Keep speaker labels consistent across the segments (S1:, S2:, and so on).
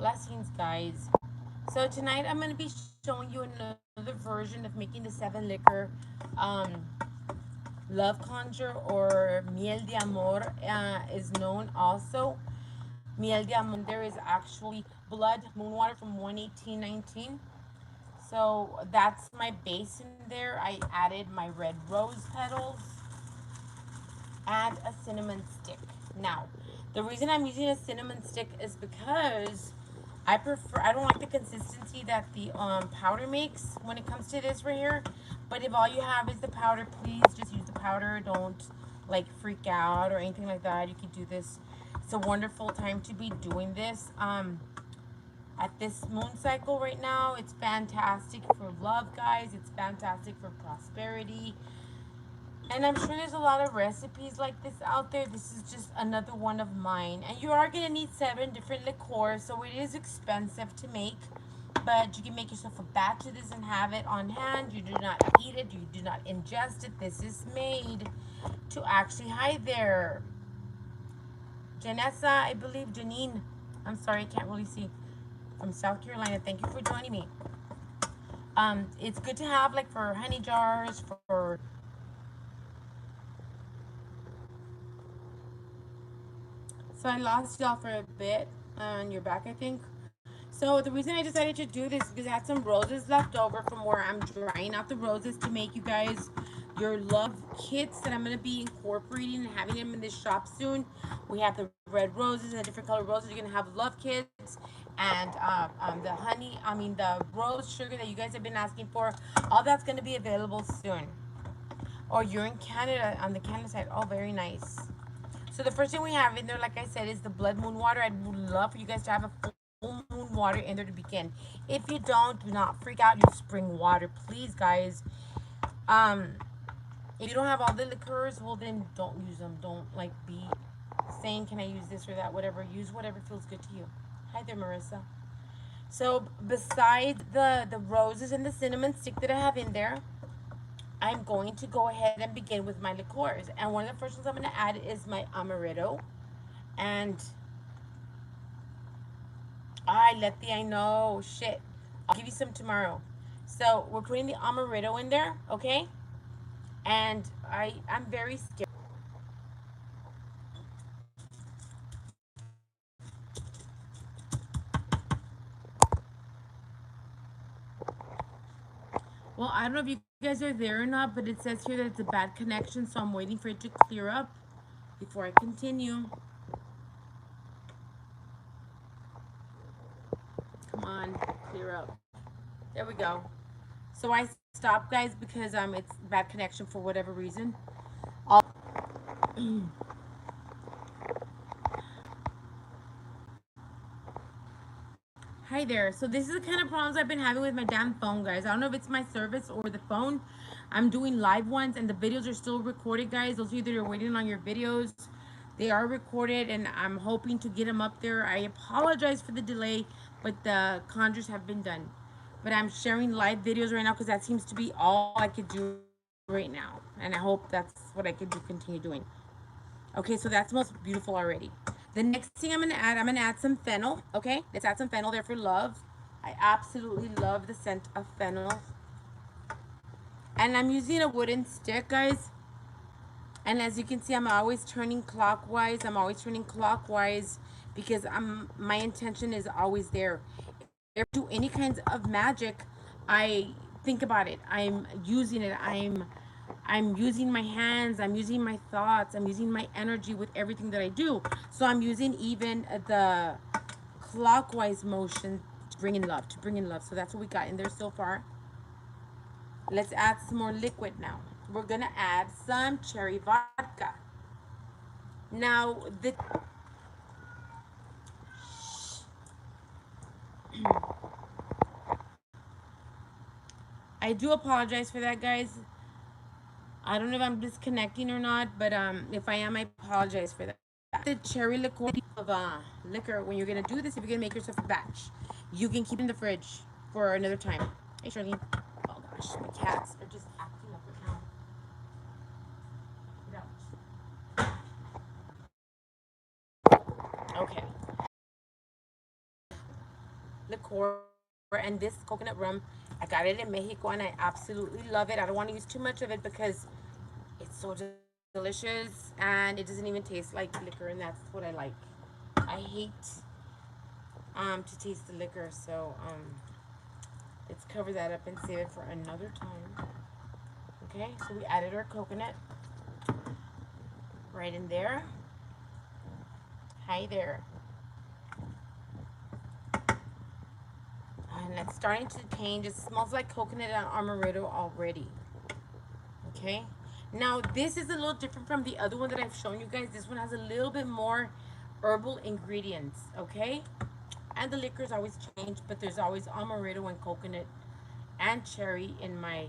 S1: Blessings, guys. So tonight I'm going to be showing you another version of making the 7 liquor um, love conjure, or miel de amor is known also. Miel de amor there is actually blood moon water from 11819. So that's my base in there. I added my red rose petals and a cinnamon stick. Now, the reason I'm using a cinnamon stick is because I don't like the consistency that the powder makes when it comes to this right here. But if all you have is the powder, please just use the powder. Don't like freak out or anything like that. You can do this. It's a wonderful time to be doing this. At this moon cycle right now, it's fantastic for love, guys. It's fantastic for prosperity. And I'm sure there's a lot of recipes like this out there. This is just another one of mine. And you are going to need 7 different liqueurs, so it is expensive to make. But you can make yourself a batch of this and have it on hand. You do not eat it. You do not ingest it. This is made to actually hide there. Janessa, I believe, Janine. I'm sorry, I can't really see. From South Carolina. Thank you for joining me. It's good to have like for honey jars, for so I lost y'all for a bit on your back, I think. So the reason I decided to do this is because I had some roses left over from where I'm drying out the roses to make you guys your love kits that I'm going to be incorporating and having them in this shop soon. We have the red roses and the different color roses. You're going to have love kits and the honey, the rose sugar that you guys have been asking for. All that's going to be available soon. Or you're in Canada, on the Canada side. Oh, very nice. So the first thing we have in there, like I said, is the blood moon water. I'd love for you guys to have a full moon water in there to begin. If you don't, do not freak out. Use spring water, please, guys. Um, if you don't have all the liqueurs, well then don't use them. Don't like be saying, "Can I use this or that?" Whatever. Use whatever feels good to you. Hi there, Marissa. So besides the roses and the cinnamon stick that I have in there, I'm going to go ahead and begin with my liqueurs. And one of the first ones I'm going to add is my amaretto. And I know, shit. I'll give you some tomorrow. So we're putting the amaretto in there, okay? And I'm very scared. Well, I don't know if you guys are there or not, but it says here that it's a bad connection, so I'm waiting for it to clear up before I continue. Come on, clear up. There we go. So I stopped, guys, because it's bad connection for whatever reason. I'll Hi there. So this is the kind of problems I've been having with my damn phone, guys. I don't know if it's my service or the phone. I'm doing live ones and the videos are still recorded, guys. Those of you that are waiting on your videos, they are recorded and I'm hoping to get them up there. I apologize for the delay, but the conjures have been done. But I'm sharing live videos right now because that seems to be all I could do right now. And I hope that's what I could do, continue doing. Okay, so that's most beautiful already. The next thing I'm gonna add some fennel. Okay, let's add some fennel there for love. I absolutely love the scent of fennel. And I'm using a wooden stick, guys. And as you can see, I'm always turning clockwise. I'm always turning clockwise because my intention is always there. If I do any kinds of magic, I think about it. I'm using it. I'm using my hands, I'm using my thoughts, I'm using my energy with everything that I do. So I'm using even the clockwise motion to bring in love, So that's what we got in there so far. Let's add some more liquid now. We're gonna add some cherry vodka. Now the I do apologize for that, guys. I don't know if I'm disconnecting or not, but if I am, I apologize for that. The cherry liqueur of liquor when you're gonna do this. If you're gonna make yourself a batch, you can keep it in the fridge for another time. Hey, Charlene. Oh gosh, my cats are just acting up right now. Get out. Okay. liqueur, and this coconut rum, I got it in Mexico and I absolutely love it. I don't want to use too much of it because it's so delicious and it doesn't even taste like liquor, and that's what I like. I hate to taste the liquor, so let's cover that up and save it for another time. Okay, so we added our coconut right in there. Hi there. And it's starting to change. It smells like coconut and amaretto already. Okay. Now this is a little different from the other one that I've shown you guys. This one has a little bit more herbal ingredients. Okay. And the liquors always change, but there's always amaretto and coconut and cherry in my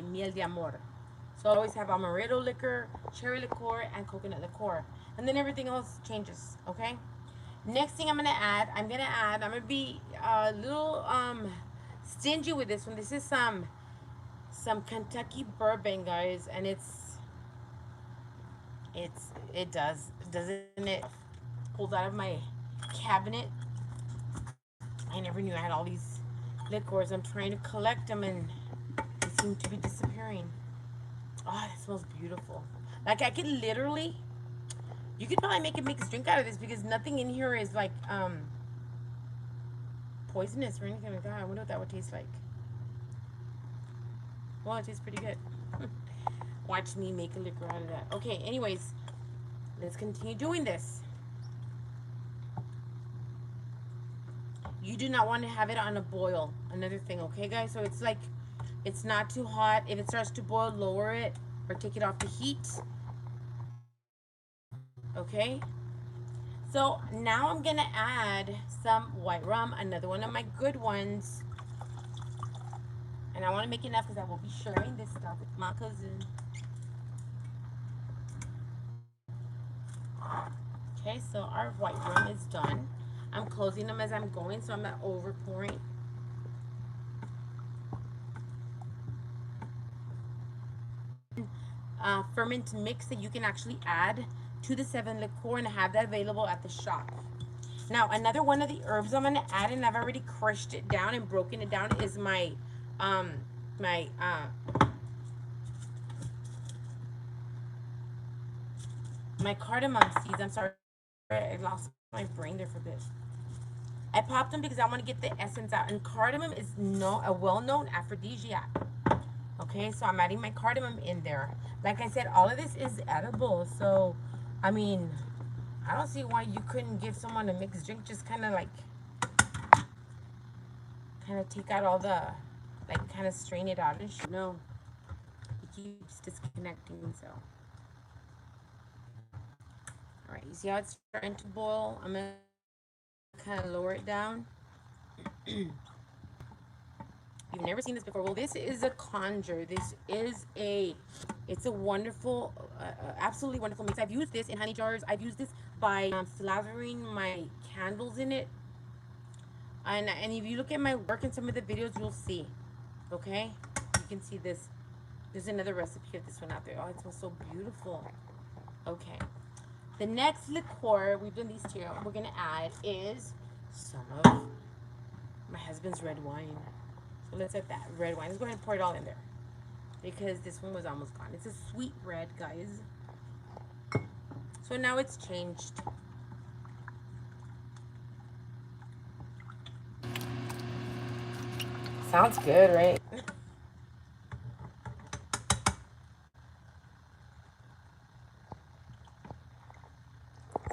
S1: miel de amor. So I always have amaretto liquor, cherry liqueur, and coconut liqueur, and then everything else changes. Okay. Next thing I'm gonna be a little stingy with this one. This is some Kentucky bourbon, guys, and it doesn't it pulled out of my cabinet. I never knew I had all these liqueurs. I'm trying to collect them and they seem to be disappearing. Oh, that smells beautiful. Like I could literally, you could probably make a mixed drink out of this because nothing in here is like poisonous or anything like that. I wonder what that would taste like. Well, it tastes pretty good. Watch me make a liquor out of that. Okay, anyways, let's continue doing this. You do not want to have it on a boil. Another thing, okay, guys? So it's like, it's not too hot. If it starts to boil, lower it or take it off the heat. Okay? So now I'm going to add some white rum, another one of my good ones. And I want to make enough because I will be sharing this stuff with my cousin. Okay, so our white rum is done. I'm closing them as I'm going, so I'm not over pouring. Ferment mix that you can actually add to the 7 liqueur and have that available at the shop. Now, another one of the herbs I'm going to add, and I've already crushed it down and broken it down, is my um my my cardamom seeds. I'm sorry, I lost my brain there for a bit. I popped them because I want to get the essence out, and cardamom is a well-known aphrodisiac. Okay, so I'm adding my cardamom in there. Like I said, all of this is edible, so I mean, I don't see why you couldn't give someone a mixed drink. Just kind of take out all the, like, kind of strain it out and shit. No, it keeps disconnecting. So, all right, you see how it's starting to boil? I'm gonna kind of lower it down. You've never seen this before. Well, this is a conjure. It's a wonderful, absolutely wonderful mix. I've used this in honey jars. I've used this by slavering my candles in it. And if you look at my work in some of the videos, you'll see. Okay? You can see this. There's another recipe of this one out there. Oh, it smells so beautiful. Okay. The next liqueur, we've done these two, we're going to add is some of my husband's red wine. So let's add that red wine. Let's go ahead and pour it all in there because this one was almost gone. It's a sweet red, guys. So now it's changed. Sounds good, right?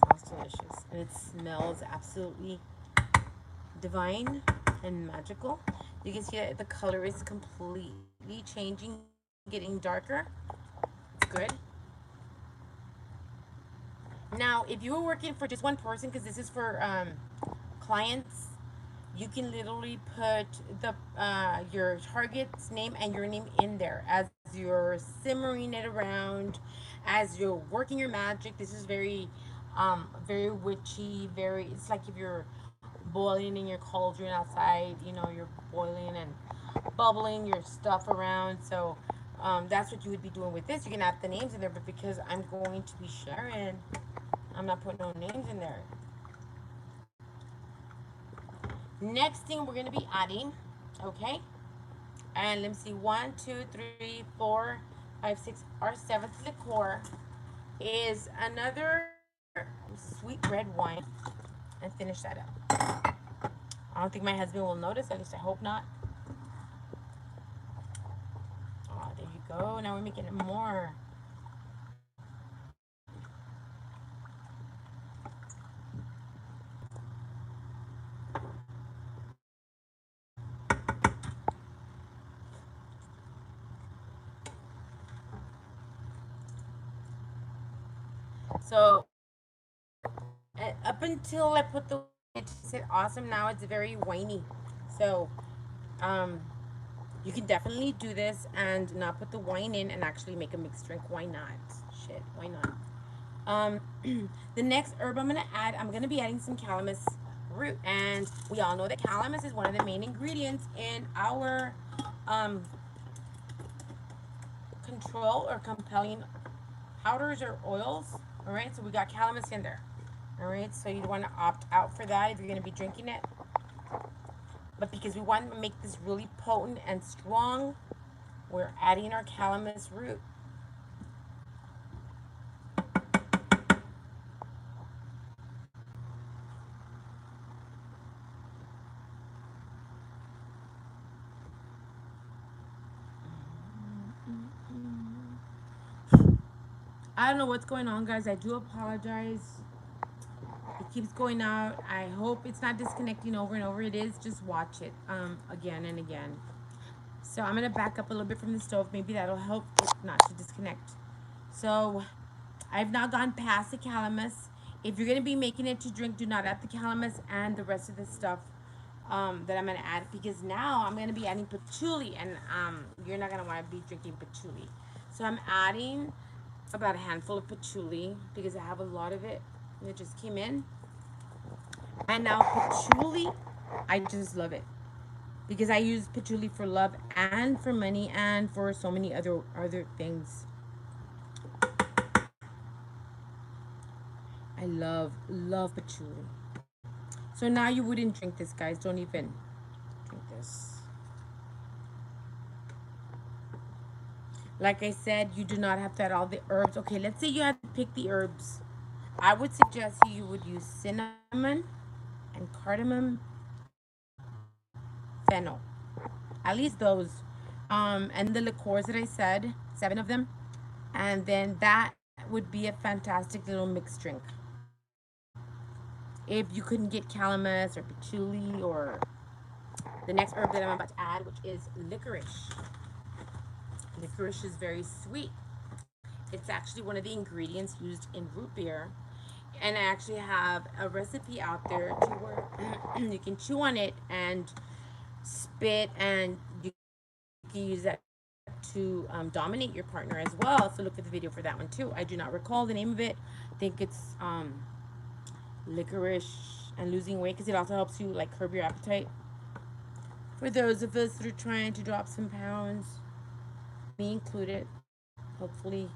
S1: Sounds delicious. And it smells absolutely divine and magical. You can see that the color is completely changing, getting darker. It's good. Now, if you were working for just one person, because this is for clients, you can literally put the your target's name and your name in there as you're simmering it around, as you're working your magic. This is very witchy. It's like if you're boiling in your cauldron outside. You know, you're boiling and bubbling your stuff around. So that's what you would be doing with this. You can add the names in there, but because I'm going to be sharing, I'm not putting no names in there. Next thing we're gonna be adding, okay? And let me see, 1, 2, 3, 4, 5, 6. Our seventh liqueur is another sweet red wine, and finish that up. I don't think my husband will notice. At least I hope not. Oh, there you go. Now we're making it more. So up until I put the, it tasted awesome. Now it's very winey. So um, you can definitely do this and not put the wine in and actually make a mixed drink. Why not? Shit, why not? The next herb I'm gonna add, I'm gonna be adding some calamus root, and we all know that calamus is one of the main ingredients in our um, control or compelling powders or oils. All right, so we got calamus in there. All right, so you want to opt out for that if you're gonna be drinking it. But because we want to make this really potent and strong, we're adding our calamus root. I don't know what's going on, guys. I do apologize. It keeps going out. I hope it's not disconnecting over and over. It is. Just watch it again and again. So I'm going to back up a little bit from the stove. Maybe that'll help it not to disconnect. So I've now gone past the calamus. If you're going to be making it to drink, do not add the calamus and the rest of the stuff that I'm going to add. Because now I'm going to be adding patchouli. And you're not going to want to be drinking patchouli. So I'm adding about a handful of patchouli because I have a lot of it. It just came in. And now patchouli, I just love it because I use patchouli for love and for money and for so many other things. I love patchouli. So now you wouldn't drink this, guys. Don't even drink this. Like I said, you do not have to add all the herbs. Okay, let's say you had to pick the herbs. I would suggest you would use cinnamon and cardamom, fennel. At least those. And the liqueurs that I said, 7 of them. And then that would be a fantastic little mixed drink. If you couldn't get calamus or patchouli or the next herb that I'm about to add, which is licorice. Licorice is very sweet. It's actually one of the ingredients used in root beer. And I actually have a recipe out there to where you can chew on it and spit, and you can use that to dominate your partner as well. So look at the video for that one too. I do not recall the name of it. I think it's licorice and losing weight, because it also helps you like curb your appetite. For those of us that are trying to drop some pounds, me included, hopefully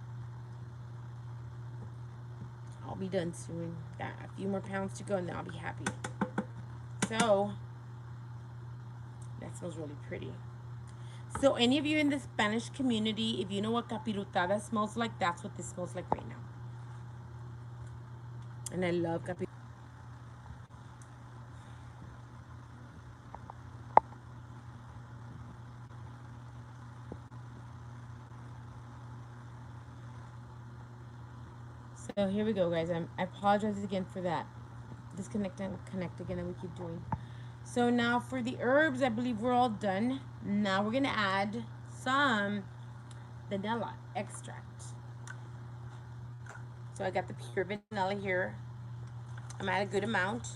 S1: I'll be done soon. Got a few more pounds to go and then I'll be happy. So that smells really pretty. So any of you in the Spanish community, if you know what capirotada smells like, that's what this smells like right now. And I love capirotada. So here we go, guys. I apologize again for that. Disconnect and connect again that we keep doing. So now for the herbs, I believe we're all done. Now we're gonna add some vanilla extract. So I got the pure vanilla here. I'm at a good amount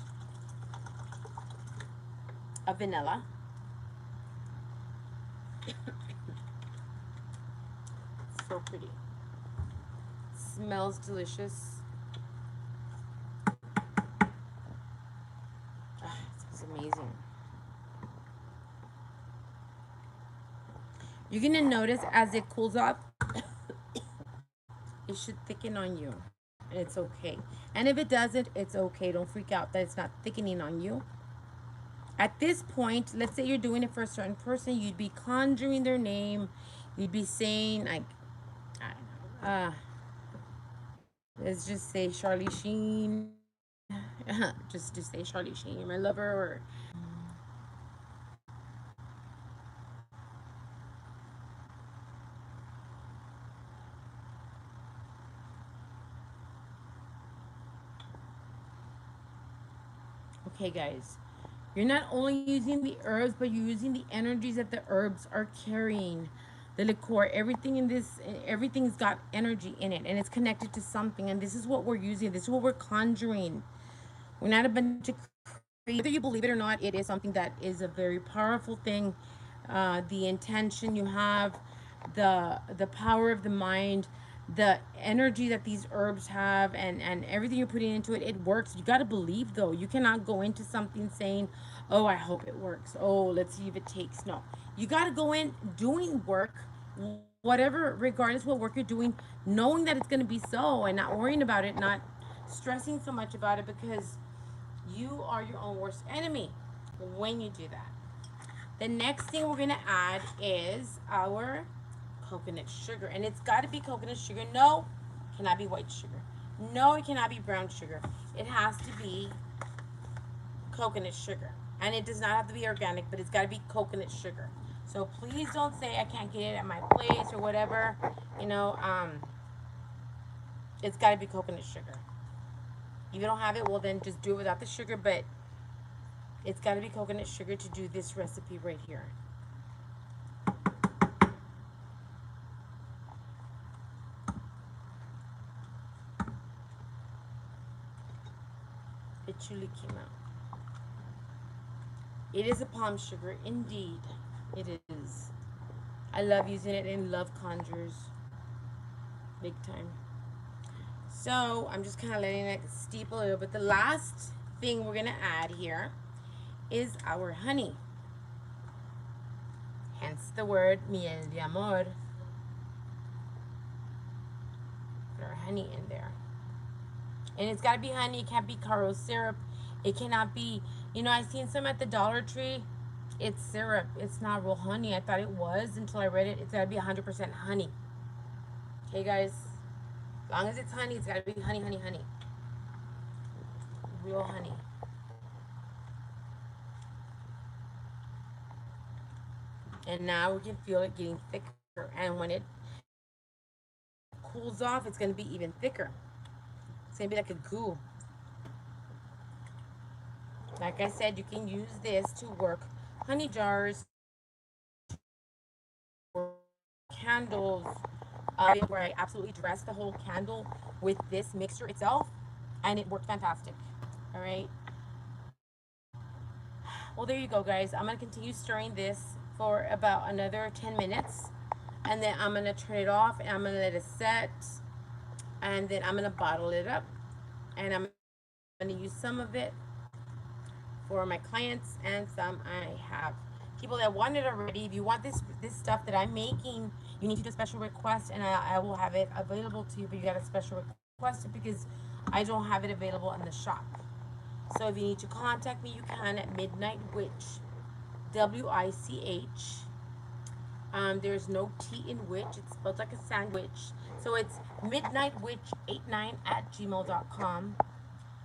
S1: of vanilla. So pretty. Smells delicious. It smells amazing. You're gonna notice as it cools off, it should thicken on you. And it's okay. And if it doesn't, it's okay. Don't freak out that it's not thickening on you. At this point, let's say you're doing it for a certain person, you'd be conjuring their name. You'd be saying like, uh, let's just say Charlie Sheen. just say Charlie Sheen, my lover, or okay, guys. You're not only using the herbs, but you're using the energies that the herbs are carrying. The liqueur, everything in this, everything's got energy in it, and it's connected to something. And this is what we're using. This is what we're conjuring. We're not a bunch of crazy. Whether you believe it or not, it is something that is a very powerful thing. The intention you have, the power of the mind, the energy that these herbs have, and everything you're putting into it, it works. You got to believe, though. You cannot go into something saying, oh, I hope it works, oh, let's see if it takes. No, you got to go in doing work, whatever, regardless what work you're doing, knowing that it's going to be so, and not worrying about it, not stressing so much about it, because you are your own worst enemy when you do that. The next thing we're going to add is our coconut sugar. And it's got to be coconut sugar. No, it cannot be white sugar. No, it cannot be brown sugar. It has to be coconut sugar. And it does not have to be organic, but it's got to be coconut sugar. So please don't say I can't get it at my place or whatever. You know, it's got to be coconut sugar. If you don't have it, well, then just do it without the sugar. But it's got to be coconut sugar to do this recipe right here. It truly came out. It is a palm sugar, indeed. It is. I love using it and love conjures. Big time. So I'm just kind of letting it steep a little bit. The last thing we're going to add here is our honey. Hence the word miel de amor. Put our honey in there. And it's got to be honey. It can't be Caro syrup. It cannot be, you know, I've seen some at the Dollar Tree. It's syrup. It's not real honey. I thought it was until I read it. It's got to be 100% honey. Okay, guys? As long as it's honey, it's got to be honey, honey, honey. Real honey. And now we can feel it getting thicker. And when it cools off, it's going to be even thicker. It's going to be like a goo. Like I said, you can use this to work honey jars, candles, where I absolutely dressed the whole candle with this mixture itself, and it worked fantastic. All right. Well, there you go, guys. I'm going to continue stirring this for about another 10 minutes, and then I'm going to turn it off, and I'm going to let it set, and then I'm going to bottle it up, and I'm going to use some of it for my clients, and some I have people that want it already. If you want this stuff that I'm making, you need to do a special request, and I will have it available to you, but you got a special request because I don't have it available in the shop. So if you need to contact me, you can at Midnight Witch, WICH. There's no T in witch. It's spelled like a sandwich. So it's midnightwitch89 at gmail.com.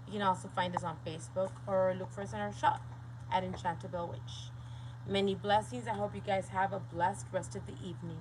S1: You can also find us on Facebook or look for us in our shop at EnchantedBellewitch. Many blessings. I hope you guys have a blessed rest of the evening.